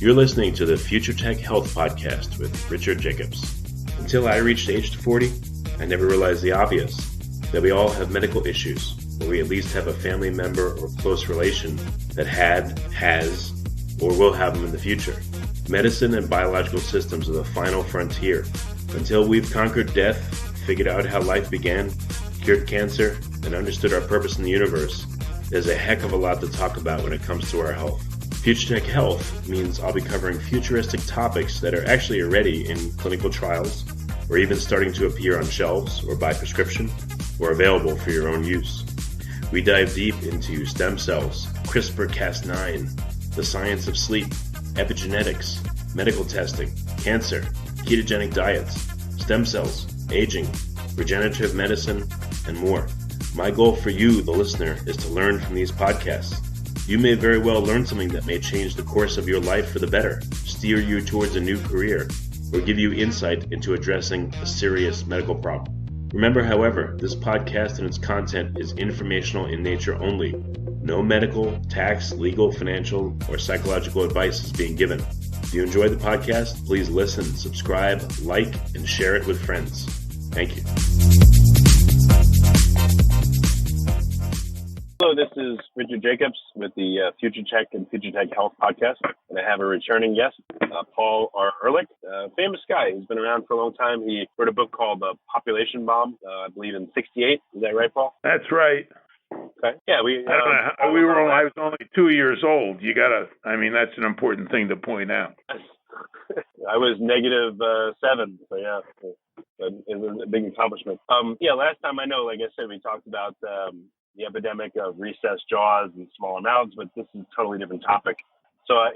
You're listening to the Future Tech Health Podcast with Richard Jacobs. Until I reached age 40, I never realized the obvious, that we all have medical issues, or we at least have a family member or close relation that had, has, or will have them in the future. Medicine and biological systems are the final frontier. Until we've conquered death, figured out how life began, cured cancer, and understood our purpose in the universe, there's a heck of a lot to talk about when it comes to our health. Future Tech Health means I'll be covering futuristic topics that are actually already in clinical trials, or even starting to appear on shelves or by prescription, or available for your own use. We dive deep into stem cells, CRISPR-Cas9, the science of sleep, epigenetics, medical testing, cancer, ketogenic diets, stem cells, aging, regenerative medicine, and more. My goal for you, the listener, is to learn from these podcasts. You may very well learn something that may change the course of your life for the better, steer you towards a new career, or give you insight into addressing a serious medical problem. Remember, however, this podcast and its content is informational in nature only. No medical, tax, legal, financial, or psychological advice is being given. If you enjoy the podcast, please listen, subscribe, like, and share it with friends. Thank you. Hello, this is Richard Jacobs with the Future Tech and Future Tech Health Podcast, and I have a returning guest, Paul R. Ehrlich, famous guy. He's been around for a long time. He wrote a book called The Population Bomb, I believe in '68. Is that right, Paul? That's right. Okay. Yeah, I was only 2 years old. That's an important thing to point out. I was -7, so yeah, it was a big accomplishment. Last time I know, like I said, we talked about the epidemic of recessed jaws and smaller mouths, but this is a totally different topic. So, I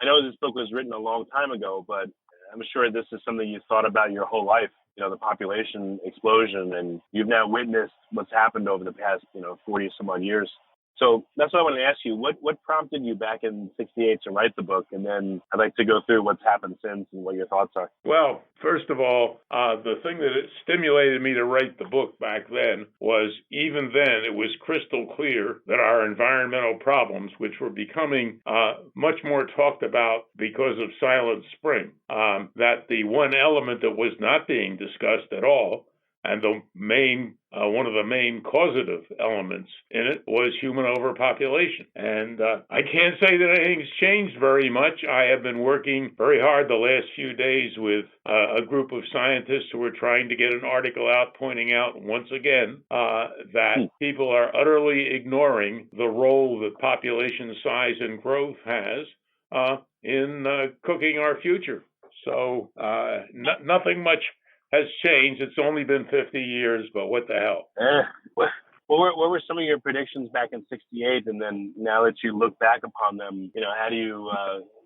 know this book was written a long time ago, but I'm sure this is something you thought about your whole life, the population explosion, and you've now witnessed what's happened over the past, 40 some odd years. So that's what I wanted to ask you. What prompted you back in '68 to write the book? And then I'd like to go through what's happened since and what your thoughts are. Well, first of all, the thing that stimulated me to write the book back then was even then it was crystal clear that our environmental problems, which were becoming much more talked about because of Silent Spring, that the one element that was not being discussed at all, and one of the main causative elements in it was human overpopulation. And I can't say that anything's changed very much. I have been working very hard the last few days with a group of scientists who are trying to get an article out pointing out once again that people are utterly ignoring the role that population size and growth has in cooking our future. So nothing much has changed. It's only been 50 years, but what the hell? What were some of your predictions back in '68, and then now that you look back upon them, how do you?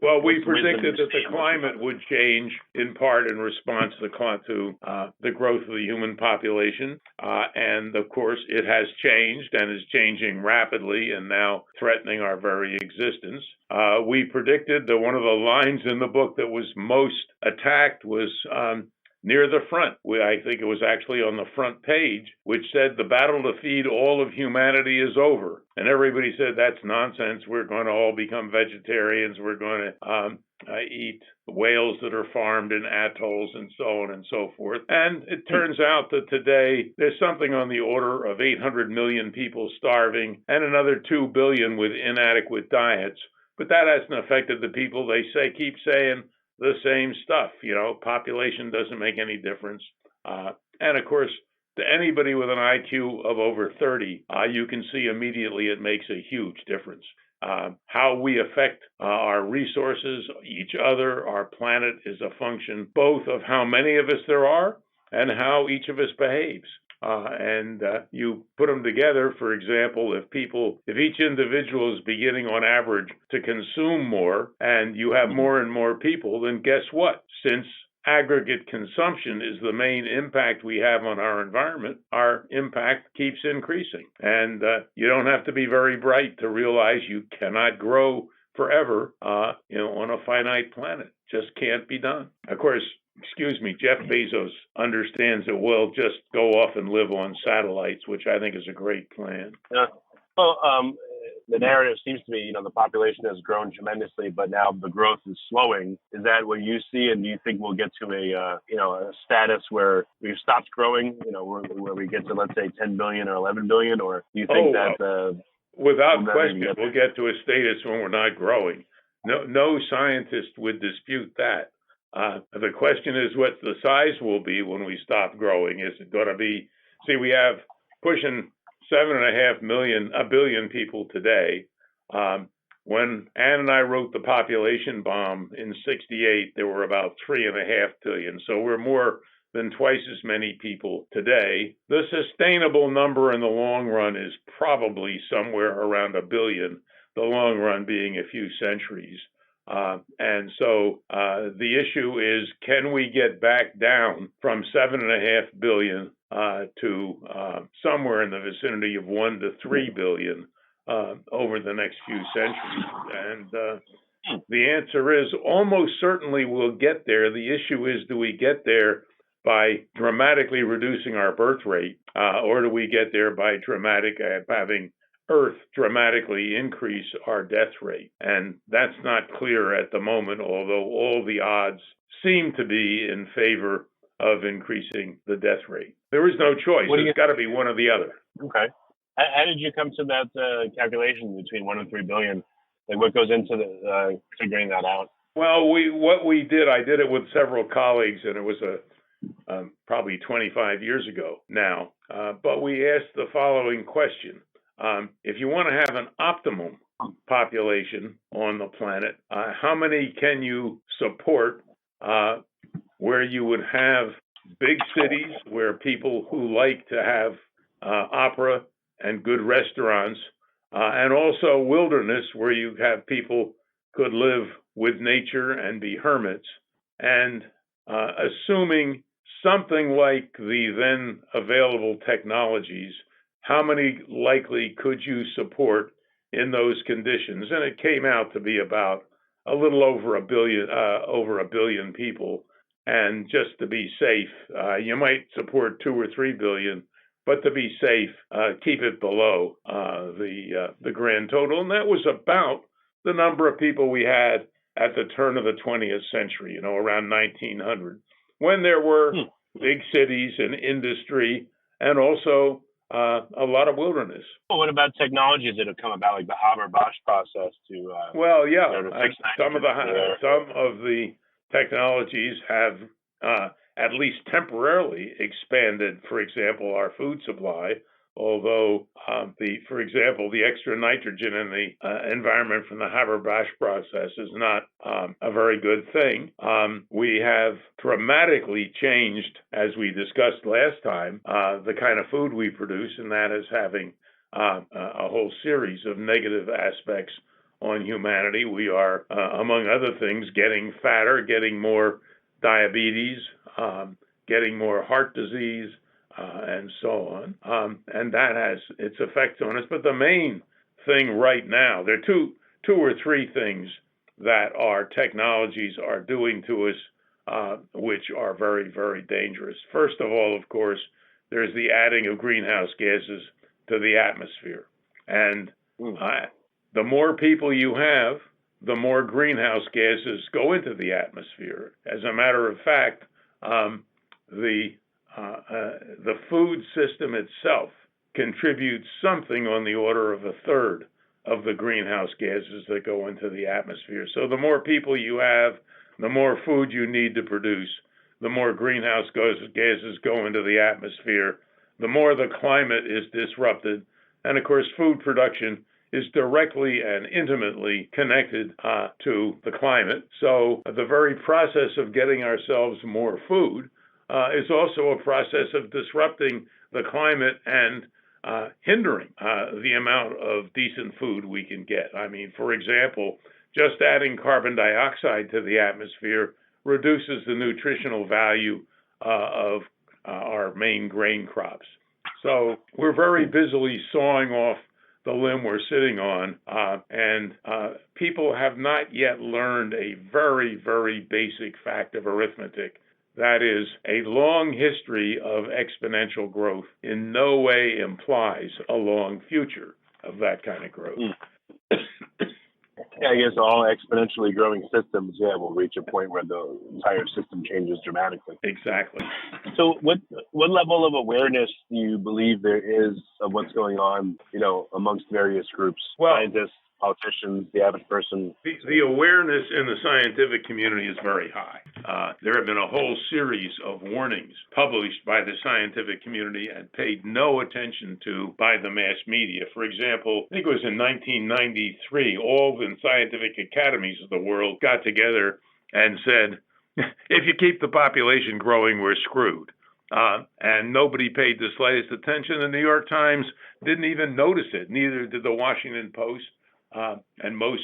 Well, we predicted that the climate would change in part in response to the growth of the human population, and of course, it has changed and is changing rapidly, and now threatening our very existence. We predicted that one of the lines in the book that was most attacked was near the front. I think it was actually on the front page, which said the battle to feed all of humanity is over. And everybody said, that's nonsense. We're going to all become vegetarians. We're going to eat whales that are farmed in atolls and so on and so forth. And it turns out that today there's something on the order of 800 million people starving and another 2 billion with inadequate diets. But that hasn't affected the people keep saying the same stuff. Population doesn't make any difference. And of course, to anybody with an IQ of over 30, you can see immediately it makes a huge difference. How we affect our resources, each other, our planet is a function both of how many of us there are and how each of us behaves. And you put them together, for example, if each individual is beginning on average to consume more and you have more and more people, then guess what? Since aggregate consumption is the main impact we have on our environment, our impact keeps increasing. And you don't have to be very bright to realize you cannot grow forever on a finite planet. Just can't be done. Of course, Jeff Bezos understands that we'll just go off and live on satellites, which I think is a great plan. The narrative seems to be, the population has grown tremendously, but now the growth is slowing. Is that what you see? And do you think we'll get to a status where we've stopped growing, where we get to, let's say, 10 billion or 11 billion? Or do you think without question, we'll get to a status when we're not growing? No scientist would dispute that. The question is what the size will be when we stop growing. Is it going to be, we have pushing 7.5 billion people today. When Ann and I wrote The Population Bomb in '68, there were about 3.5 billion. So we're more than twice as many people today. The sustainable number in the long run is probably somewhere around 1 billion, the long run being a few centuries. And so the issue is, can we get back down from 7.5 billion to somewhere in the vicinity of 1 to 3 billion over the next few centuries? And the answer is almost certainly we'll get there. The issue is, do we get there by dramatically reducing our birth rate, or do we get there by having Earth dramatically increase our death rate? And that's not clear at the moment, although all the odds seem to be in favor of increasing the death rate. There is no choice. It's got to be one or the other. Okay. How did you come to that calculation between 1 and 3 billion? Like, what goes into figuring that out? Well, I did it with several colleagues, and it was probably 25 years ago now. But we asked the following question. If you want to have an optimum population on the planet, how many can you support where you would have big cities where people who like to have opera and good restaurants, and also wilderness where you have people could live with nature and be hermits, and assuming something like the then available technologies, how many likely could you support in those conditions? And it came out to be about a little over 1 billion people. And just to be safe, you might support 2 or 3 billion, but to be safe, keep it below the grand total. And that was about the number of people we had at the turn of the 20th century, around 1900, when there were big cities and industry and also a lot of wilderness. Well, what about technologies that have come about, like the Haber-Bosch process to? Some of the technologies have at least temporarily expanded, for example, our food supply. Although, for example, the extra nitrogen in the environment from the Haber-Bosch process is not a very good thing. We have dramatically changed, as we discussed last time, the kind of food we produce, and that is having a whole series of negative aspects on humanity. We are, among other things, getting fatter, getting more diabetes, getting more heart disease, and so on. And that has its effects on us. But the main thing right now, there are two or three things that our technologies are doing to us, which are very, very dangerous. First of all, of course, there's the adding of greenhouse gases to the atmosphere. And the more people you have, the more greenhouse gases go into the atmosphere. As a matter of fact, the food system itself contributes something on the order of 1/3 of the greenhouse gases that go into the atmosphere. So the more people you have, the more food you need to produce, the more greenhouse gases go into the atmosphere, the more the climate is disrupted. And of course, food production is directly and intimately connected to the climate. So the very process of getting ourselves more food is also a process of disrupting the climate and hindering the amount of decent food we can get. I mean, for example, just adding carbon dioxide to the atmosphere reduces the nutritional value of our main grain crops. So we're very busily sawing off the limb we're sitting on, and people have not yet learned a very, very basic fact of arithmetic. That is, a long history of exponential growth in no way implies a long future of that kind of growth. Yeah, I guess all exponentially growing systems, will reach a point where the entire system changes dramatically. Exactly. So what level of awareness do you believe there is of what's going on, amongst various groups, scientists, politicians, the average person? The awareness in the scientific community is very high. There have been a whole series of warnings published by the scientific community and paid no attention to by the mass media. For example, I think it was in 1993, all the scientific academies of the world got together and said, if you keep the population growing, we're screwed. And nobody paid the slightest attention. The New York Times didn't even notice it. Neither did the Washington Post. And most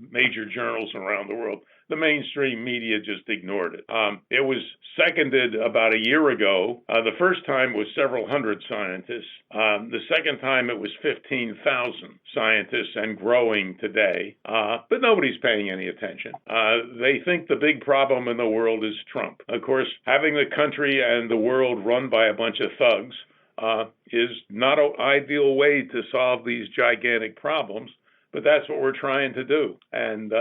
major journals around the world. The mainstream media just ignored it. It was seconded about a year ago. The first time was several hundred scientists. The second time it was 15,000 scientists and growing today. But nobody's paying any attention. They think the big problem in the world is Trump. Of course, having the country and the world run by a bunch of thugs is not an ideal way to solve these gigantic problems, but that's what we're trying to do, and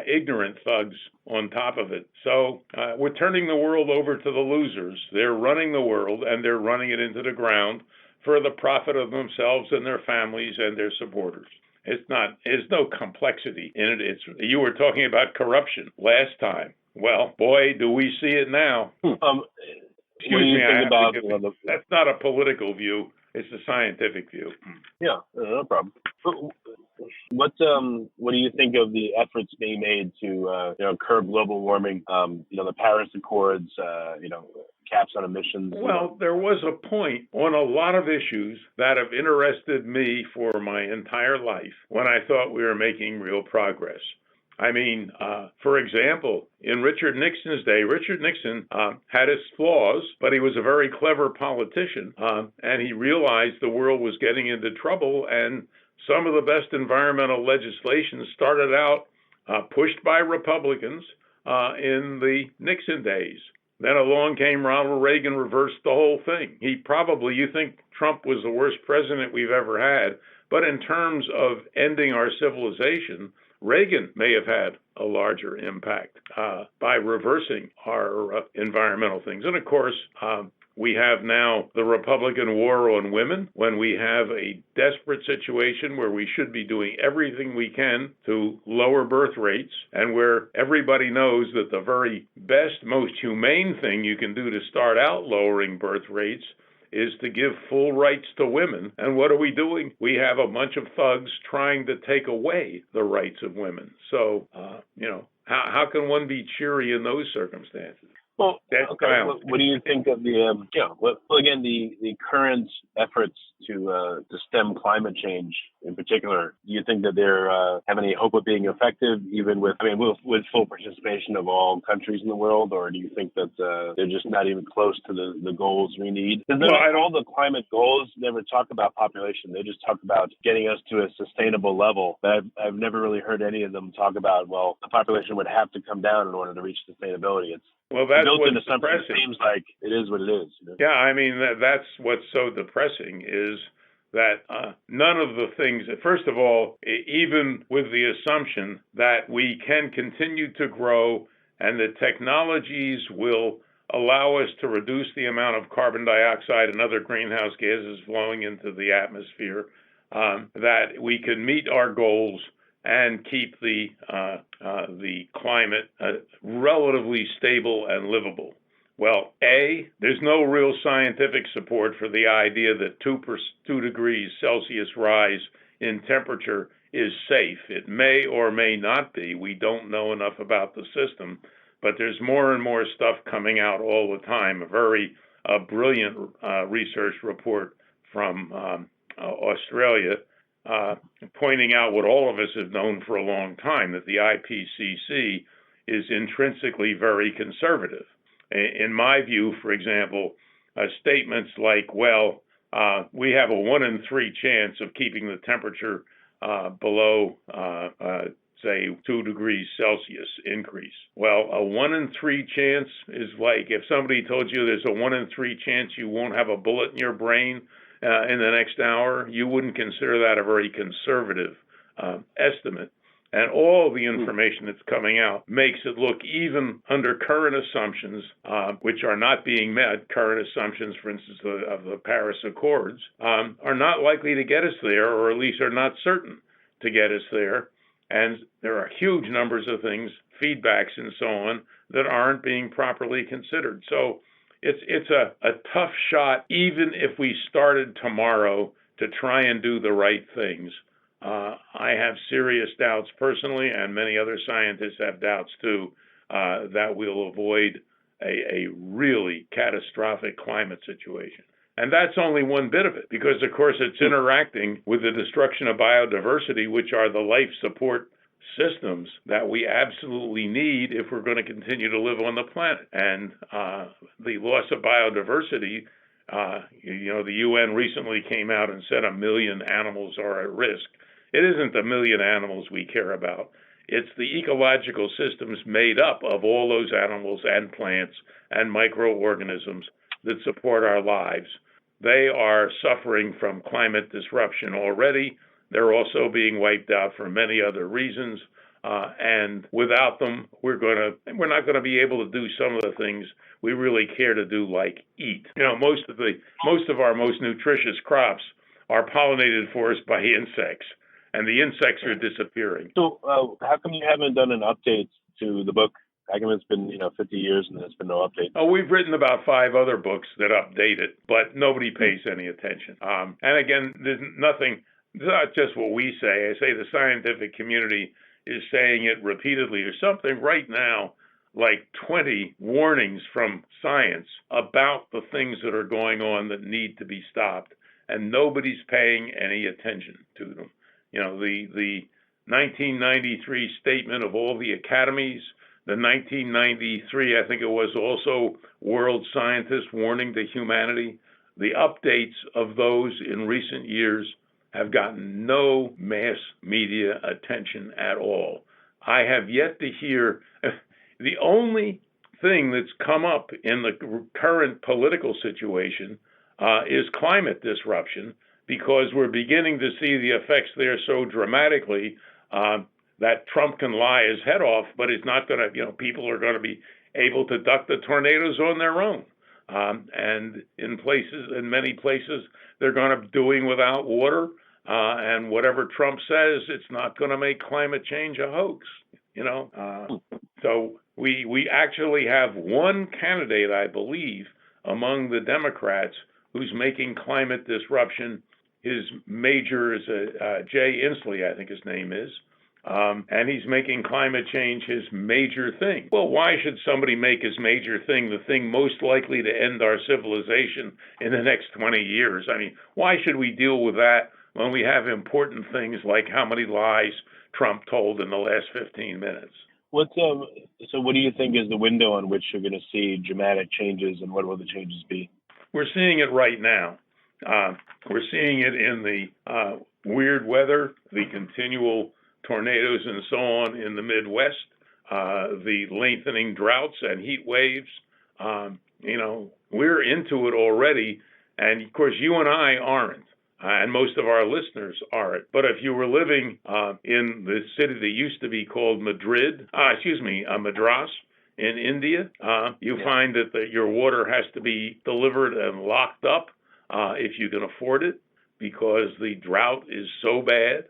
ignorant thugs on top of it. So we're turning the world over to the losers. They're running the world, and they're running it into the ground for the profit of themselves and their families and their supporters. There's no complexity in it. You were talking about corruption last time. Well, boy, do we see it now. Excuse me, that's not a political view. It's a scientific view. Yeah, no problem. What do you think of the efforts being made to curb global warming? The Paris Accords, caps on emissions. Well, there was a point on a lot of issues that have interested me for my entire life when I thought we were making real progress. I mean, for example, in Richard Nixon's day, Richard Nixon had his flaws, but he was a very clever politician, and he realized the world was getting into trouble, and some of the best environmental legislation started out pushed by Republicans in the Nixon days. Then along came Ronald Reagan, reversed the whole thing. You think Trump was the worst president we've ever had, but in terms of ending our civilization, Reagan may have had a larger impact by reversing our environmental things. And of course, we have now the Republican war on women, when we have a desperate situation where we should be doing everything we can to lower birth rates, and where everybody knows that the very best, most humane thing you can do to start out lowering birth rates is to give full rights to women. And what are we doing? We have a bunch of thugs trying to take away the rights of women. So, how can one be cheery in those circumstances? Well, okay. What do you think of the the current efforts to stem climate change in particular? Do you think that they're have any hope of being effective, even with full participation of all countries in the world, or do you think that they're just not even close to the goals we need? Because all the climate goals never talk about population; they just talk about getting us to a sustainable level. But I've never really heard any of them talk about the population would have to come down in order to reach sustainability. That's what's depressing. It seems like it is what it is. Yeah, I mean, that's what's so depressing is that none of the things, first of all, even with the assumption that we can continue to grow and the technologies will allow us to reduce the amount of carbon dioxide and other greenhouse gases flowing into the atmosphere, that we can meet our goals and keep the climate relatively stable and livable. Well, there's no real scientific support for the idea that 2 degrees Celsius rise in temperature is safe. It may or may not be. We don't know enough about the system, but there's more and more stuff coming out all the time. A very brilliant research report from Australia pointing out what all of us have known for a long time, that the IPCC is intrinsically very conservative. In my view, for example, statements like, we have a 1 in 3 chance of keeping the temperature below, say, 2 degrees Celsius increase. Well, a 1 in 3 chance is like if somebody told you there's a 1 in 3 chance you won't have a bullet in your brain in the next hour, you wouldn't consider that a very conservative estimate. And all the information that's coming out makes it look, even under current assumptions, which are not being met, current assumptions, for instance, of the Paris Accords, are not likely to get us there, or at least are not certain to get us there. And there are huge numbers of things, feedbacks and so on, that aren't being properly considered. So it's a tough shot, even if we started tomorrow to try and do the right things. I have serious doubts personally, and many other scientists have doubts too, that we'll avoid a really catastrophic climate situation. And that's only one bit of it, because of course it's interacting with the destruction of biodiversity, which are the life support systems that we absolutely need if we're going to continue to live on the planet. And the loss of biodiversity, the UN recently came out and said 1 million animals are at risk. It isn't the 1 million animals we care about. It's the ecological systems made up of all those animals and plants and microorganisms that support our lives. They are suffering from climate disruption already. They're also being wiped out for many other reasons. And without them, we're not going to be able to do some of the things we really care to do, like eat. Most of our most nutritious crops are pollinated for us by insects, and the insects are disappearing. So how come you haven't done an update to the book? How come it's been 50 years and there's been no update? Oh, we've written about 5 other books that update it, but nobody pays any attention. And again, there's nothing. It's not just what we say. I say the scientific community is saying it repeatedly. There's something right now like 20 warnings from science about the things that are going on that need to be stopped, and nobody's paying any attention to them. The 1993 statement of all the academies, the 1993, I think it was, also world scientists warning to humanity. The updates of those in recent years have gotten no mass media attention at all. I have yet to hear. The only thing that's come up in the current political situation is climate disruption, because we're beginning to see the effects there so dramatically that Trump can lie his head off, but it's not going to, people are going to be able to duck the tornadoes on their own. And in many places, they're going to be doing without water. And whatever Trump says, it's not going to make climate change a hoax. So we actually have one candidate, I believe, among the Democrats who's making climate disruption his major, is Jay Inslee, I think his name is. And he's making climate change his major thing. Well, why should somebody make his major thing the thing most likely to end our civilization in the next 20 years? I mean, why should we deal with that when we have important things like how many lies Trump told in the last 15 minutes? So what do you think is the window on which you're going to see dramatic changes, and what will the changes be? We're seeing it right now. We're seeing it in the weird weather, the continual tornadoes and so on in the Midwest, the lengthening droughts and heat waves. We're into it already. And of course, you and I aren't, and most of our listeners aren't. But if you were living in the city that used to be called Madras in India, you find that your water has to be delivered and locked up if you can afford it, because the drought is so bad.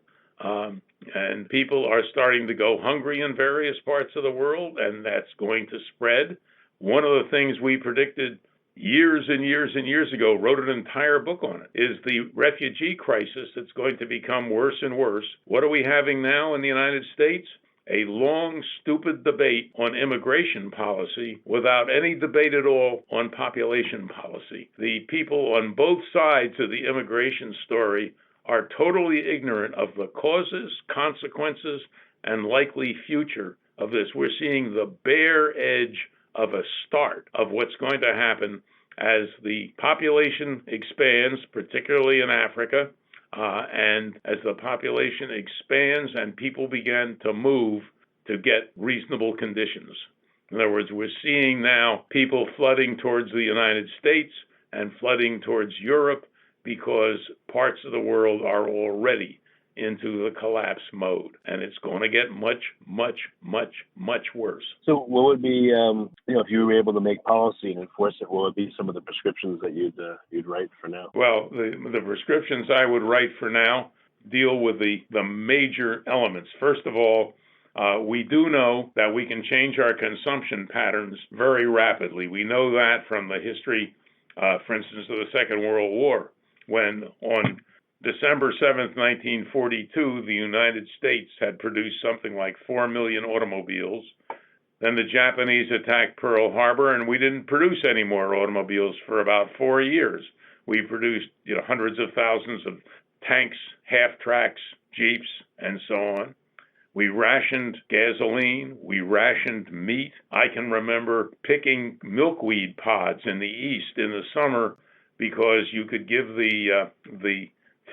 And people are starting to go hungry in various parts of the world, and that's going to spread. One of the things we predicted years and years and years ago, wrote an entire book on it, is the refugee crisis that's going to become worse and worse. What are we having now in the United States? A long, stupid debate on immigration policy without any debate at all on population policy. The people on both sides of the immigration story are totally ignorant of the causes, consequences, and likely future of this. We're seeing the bare edge of a start of what's going to happen as the population expands, particularly in Africa, and as the population expands and people begin to move to get reasonable conditions. In other words, we're seeing now people flooding towards the United States and flooding towards Europe, because parts of the world are already into the collapse mode, and it's going to get much, much, much, much worse. So what would be, if you were able to make policy and enforce it, what would be some of the prescriptions that you'd write for now? Well, the prescriptions I would write for now deal with the major elements. First of all, we do know that we can change our consumption patterns very rapidly. We know that from the history, for instance, of the Second World War, when on December 7th, 1942, the United States had produced something like 4 million automobiles. Then the Japanese attacked Pearl Harbor, and we didn't produce any more automobiles for about 4 years. We produced, hundreds of thousands of tanks, half-tracks, jeeps, and so on. We rationed gasoline. We rationed meat. I can remember picking milkweed pods in the East in the summer because you could give the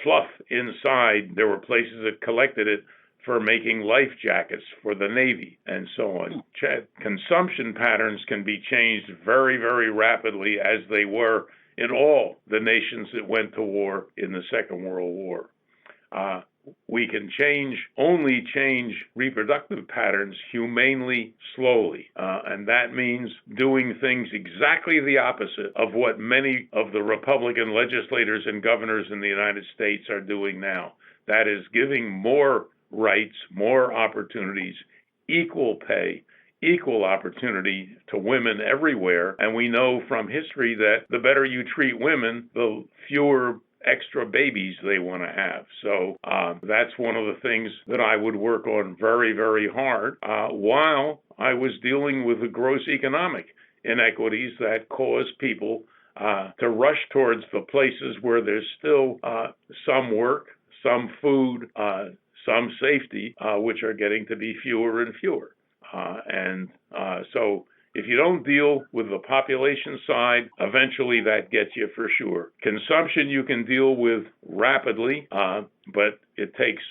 fluff inside. There were places that collected it for making life jackets for the Navy and so on. Consumption patterns can be changed very, very rapidly, as they were in all the nations that went to war in the Second World War. We can only change reproductive patterns humanely, slowly. And that means doing things exactly the opposite of what many of the Republican legislators and governors in the United States are doing now. That is giving more rights, more opportunities, equal pay, equal opportunity to women everywhere. And we know from history that the better you treat women, the fewer extra babies they want to have. So that's one of the things that I would work on very, very hard while I was dealing with the gross economic inequities that cause people to rush towards the places where there's still some work, some food, some safety, which are getting to be fewer and fewer. So if you don't deal with the population side, eventually that gets you for sure. Consumption you can deal with rapidly, but it takes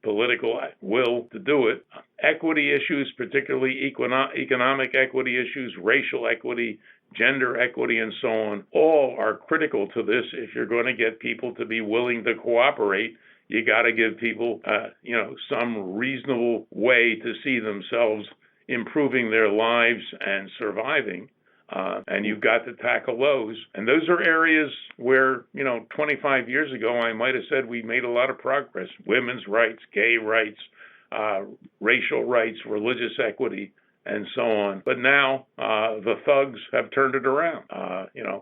political will to do it. Equity issues, particularly economic equity issues, racial equity, gender equity, and so on, all are critical to this. If you're going to get people to be willing to cooperate, you got to give people, some reasonable way to see themselves improving their lives and surviving, and you've got to tackle those. And those are areas where, 25 years ago, I might have said we made a lot of progress. Women's rights, gay rights, racial rights, religious equity, and so on. But now the thugs have turned it around.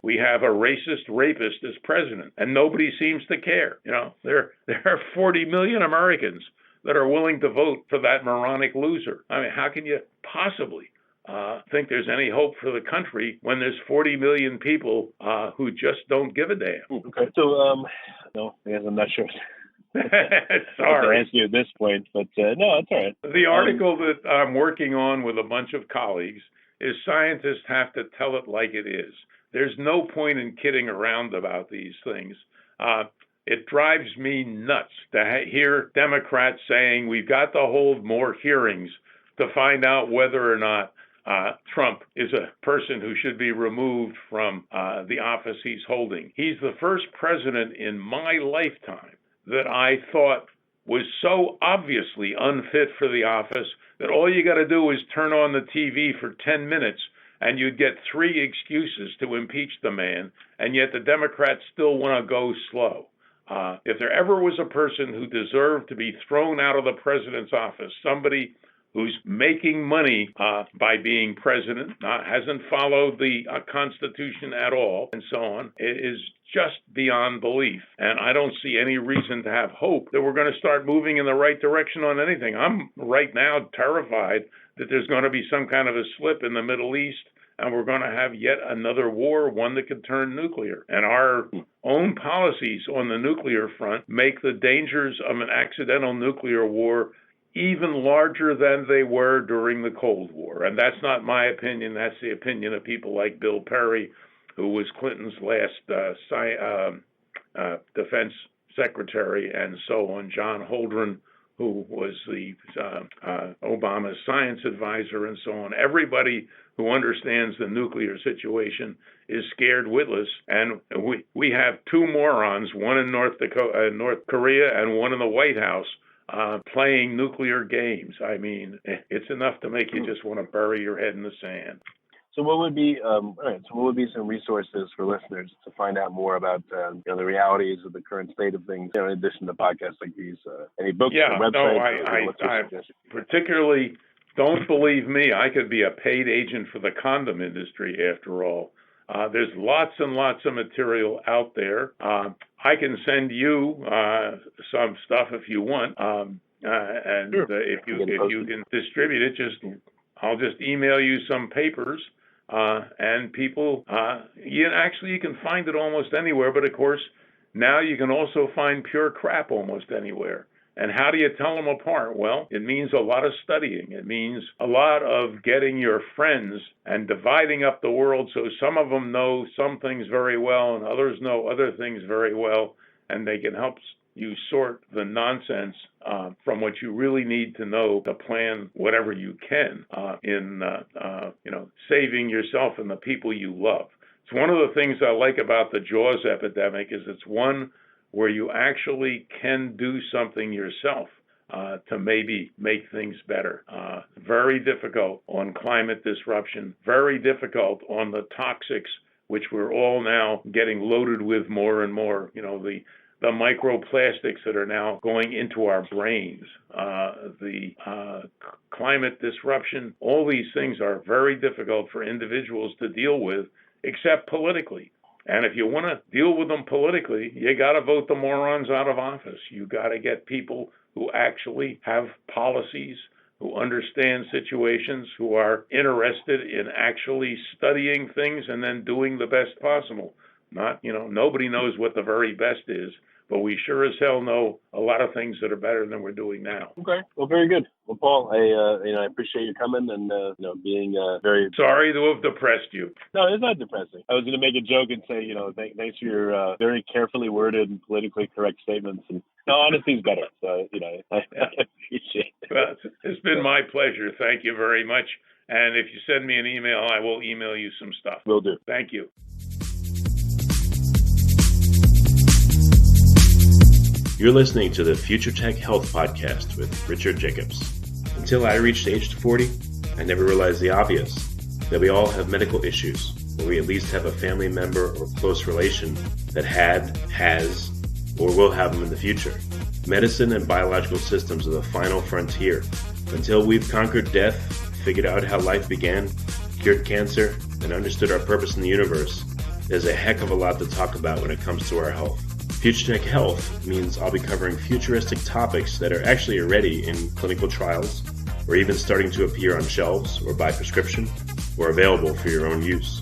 We have a racist rapist as president, and nobody seems to care. There are 40 million Americans that are willing to vote for that moronic loser. I mean, how can you possibly think there's any hope for the country when there's 40 million people who just don't give a damn? Okay. So, no, I guess I'm not sure. Sorry. To answer you at this point, but no, it's all right. The article that I'm working on with a bunch of colleagues is scientists have to tell it like it is. There's no point in kidding around about these things. It drives me nuts to hear Democrats saying we've got to hold more hearings to find out whether or not Trump is a person who should be removed from the office he's holding. He's the first president in my lifetime that I thought was so obviously unfit for the office that all you got to do is turn on the TV for 10 minutes and you'd get 3 excuses to impeach the man, and yet the Democrats still want to go slow. If there ever was a person who deserved to be thrown out of the president's office, somebody who's making money by being president, hasn't followed the Constitution at all, and so on, it is just beyond belief. And I don't see any reason to have hope that we're going to start moving in the right direction on anything. I'm right now terrified that there's going to be some kind of a slip in the Middle East, and we're going to have yet another war, one that could turn nuclear. And our own policies on the nuclear front make the dangers of an accidental nuclear war even larger than they were during the Cold War. And that's not my opinion. That's the opinion of people like Bill Perry, who was Clinton's last defense secretary, and so on, John Holdren, who was the Obama's science advisor and so on. Everybody who understands the nuclear situation is scared witless, and we have two morons, one in North Korea and one in the White House, playing nuclear games. I mean, it's enough to make you just want to bury your head in the sand. So what would be some resources for listeners to find out more about the realities of the current state of things, in addition to podcasts like these? Any books or websites? I particularly don't believe me. I could be a paid agent for the condom industry after all. There's lots and lots of material out there. I can send you some stuff if you want, if you can distribute it, I'll just email you some papers. And people, you can find it almost anywhere, but of course, now you can also find pure crap almost anywhere. And how do you tell them apart? Well, it means a lot of studying. It means a lot of getting your friends and dividing up the world so some of them know some things very well and others know other things very well, and they can help you sort the nonsense from what you really need to know to plan whatever you can in saving yourself and the people you love. It's one of the things I like about the Jaws epidemic is it's one where you actually can do something yourself to maybe make things better. Very difficult on climate disruption, very difficult on the toxics, which we're all now getting loaded with more and more. The microplastics that are now going into our brains, the climate disruption, all these things are very difficult for individuals to deal with, except politically. And if you want to deal with them politically, you got to vote the morons out of office. You got to get people who actually have policies, who understand situations, who are interested in actually studying things and then doing the best possible. Nobody knows what the very best is, but we sure as hell know a lot of things that are better than we're doing now. Okay. Well, very good. Well, Paul, I appreciate you coming and being very. Sorry to have depressed you. No, it's not depressing. I was going to make a joke and say, thanks for your very carefully worded and politically correct statements. And honesty's better. So, I appreciate it. Well, it's been my pleasure. Thank you very much. And if you send me an email, I will email you some stuff. Will do. Thank you. You're listening to the Future Tech Health Podcast with Richard Jacobs. Until I reached age 40, I never realized the obvious, that we all have medical issues, or we at least have a family member or close relation that has, or will have them in the future. Medicine and biological systems are the final frontier. Until we've conquered death, figured out how life began, cured cancer, and understood our purpose in the universe, there's a heck of a lot to talk about when it comes to our health. Future Tech Health means I'll be covering futuristic topics that are actually already in clinical trials, or even starting to appear on shelves or by prescription, or available for your own use.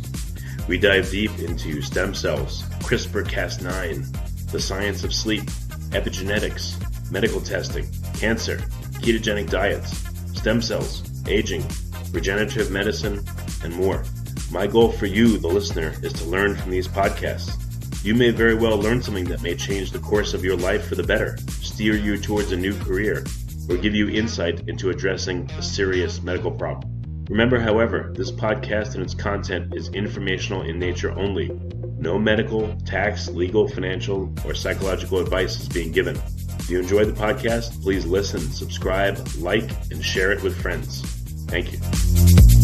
We dive deep into stem cells, CRISPR-Cas9, the science of sleep, epigenetics, medical testing, cancer, ketogenic diets, stem cells, aging, regenerative medicine, and more. My goal for you, the listener, is to learn from these podcasts. You may very well learn something that may change the course of your life for the better, steer you towards a new career, or give you insight into addressing a serious medical problem. Remember, however, this podcast and its content is informational in nature only. No medical, tax, legal, financial, or psychological advice is being given. If you enjoyed the podcast, please listen, subscribe, like, and share it with friends. Thank you.